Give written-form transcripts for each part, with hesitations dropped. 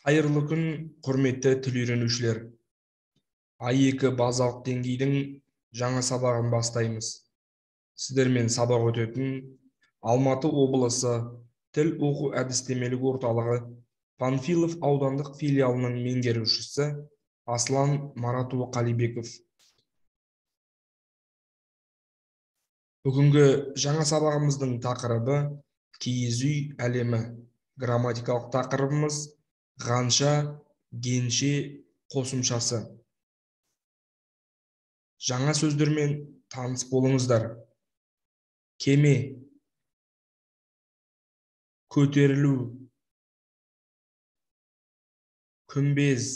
Қайырлы күн, құрметті тіл үйренушілер. А2 базалық деңгейдің жаңа сабағын бастаймыз. Сіздермен сабақ өтетін Алматы облысы тіл оқу әдістемелік орталығы Панфилов аудандық филиалының меңгерушісі Аслан Маратұлы Қалибеков. Бүгінгі жаңа сабағымыздың тақырыбы киіз үй әлемі. Грамматикалық тақырыбымыз ғанша, генше қосымшасы. Жаңа сөздермен таныс болыңыздар. Кеме, көтерілу, күмбез,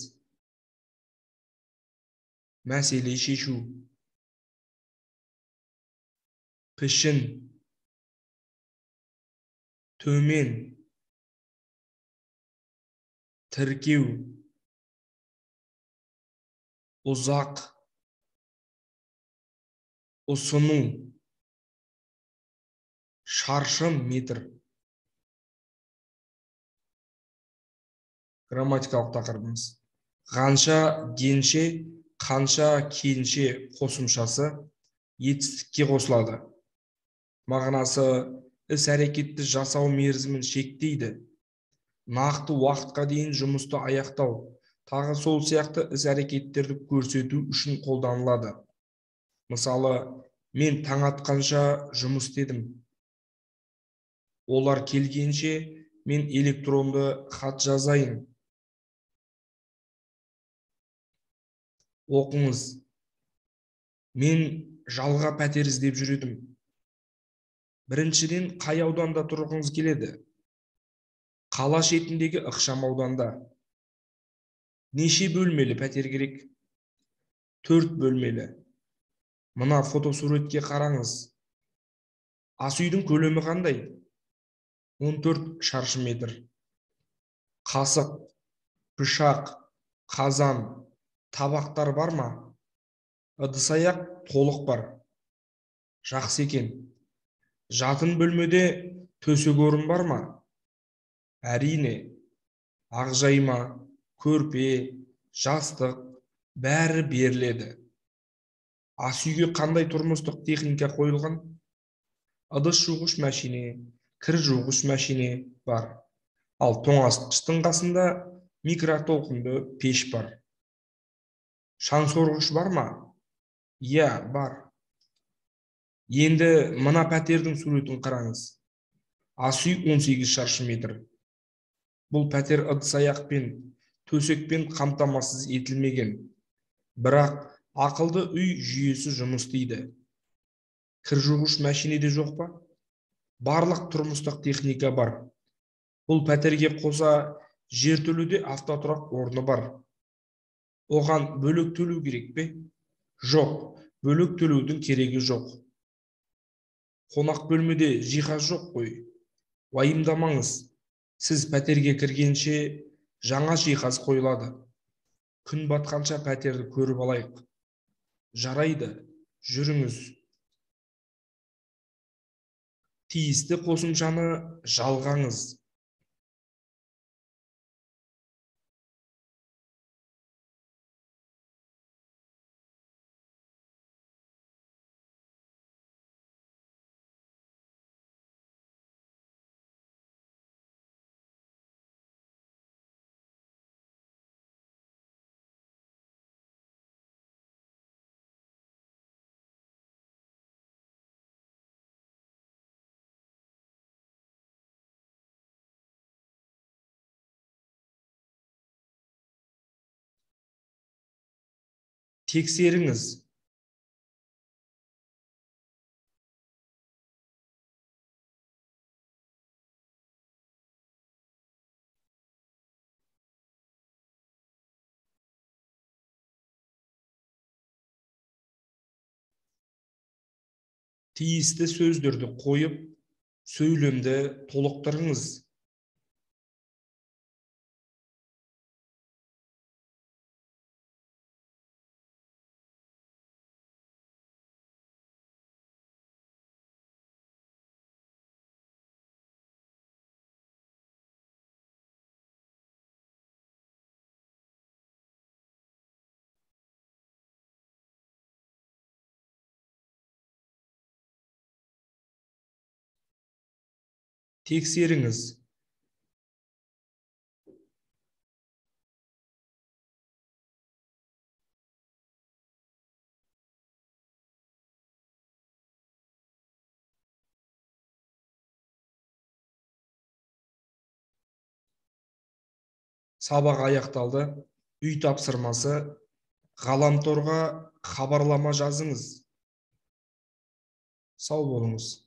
мәселе шешу, пішін, төмен, тіркеу, ұзақ, ұсыну, шаршы метр. Грамматикалық тақырыбымыз. Ғанша, генше, қанша, кенше қосымшасы етістікке қосылады. Мағынасы іс-әрекетті жасау мерзімін шектейді. Нақты уақытқа дейін жұмысты аяқтау, тағы сол сияқты іс-әрекеттерді көрсету үшін қолданылады. Мысалы, мен таң атқанша жұмыс істедім. Олар келгенше мен электронды хат жазайын. Оқыңыз. Мен жалға пәтер іздеп жүредім. Біріншіден, қай ауданда тұрғыңыз келеді? Қала шетіндегі ықшам ауданда. Неше бөлмелі пәтер керек? 4 бөлмелі. Мына фотосуретке қараңыз. Ас үйдің көлемі қандай? 14 шаршы метр. Қасық, пышақ, қазан, табақтар бар ма? Ыдыс-аяқ толық бар. Жақсы екен. Жатын бөлмеде төсек орын бар ма? Әрине. Ақжайма, көрпе, жастық бәрі беріледі. Ас үйге қандай тұрмыстық техника қойылған? Ыдыс жуғыш мәшине, кір жуғыш мәшине бар. Ал тоңазытқыштың қасында микротолқынды пеш бар. Шаң сорғыш бар ма? Иә, бар. Енді мына пәтердің суретін қараңыз. Ас үй 18 шаршы метр. Бұл пәтер ыдыс-аяқпен, төсекпен қамтамасыз етілмеген. Бірақ ақылды үй жүйесі жұмыс істейді. Кір жуғыш мәшинеде жоқ па? Барлық тұрмыстық техника бар. Бұл пәтерге қоса жертөледе автотұрақ орны бар. Оған бөлек төлеу керек пе? Жоқ, бөлек төлеудің керегі жоқ. Қонақ бөлмеде жиһаз жоқ қой. Уайымдамаңыз. Сіз пәтерге кіргенше жаңа жиһаз қойылады. Күн батқанша пәтерді көріп алайық. Жарайды, жүріңіз. Тиісті қосымшаны жалғаңыз. Тексеріңіз. Тиісті сөздерді қойып, сөйлемді толықтырыңыз. тексеріңіз. Сабақ аяқталды. Үй тапсырмасы. Ғаламторға хабарлама жазыңыз. Сау болыңыз.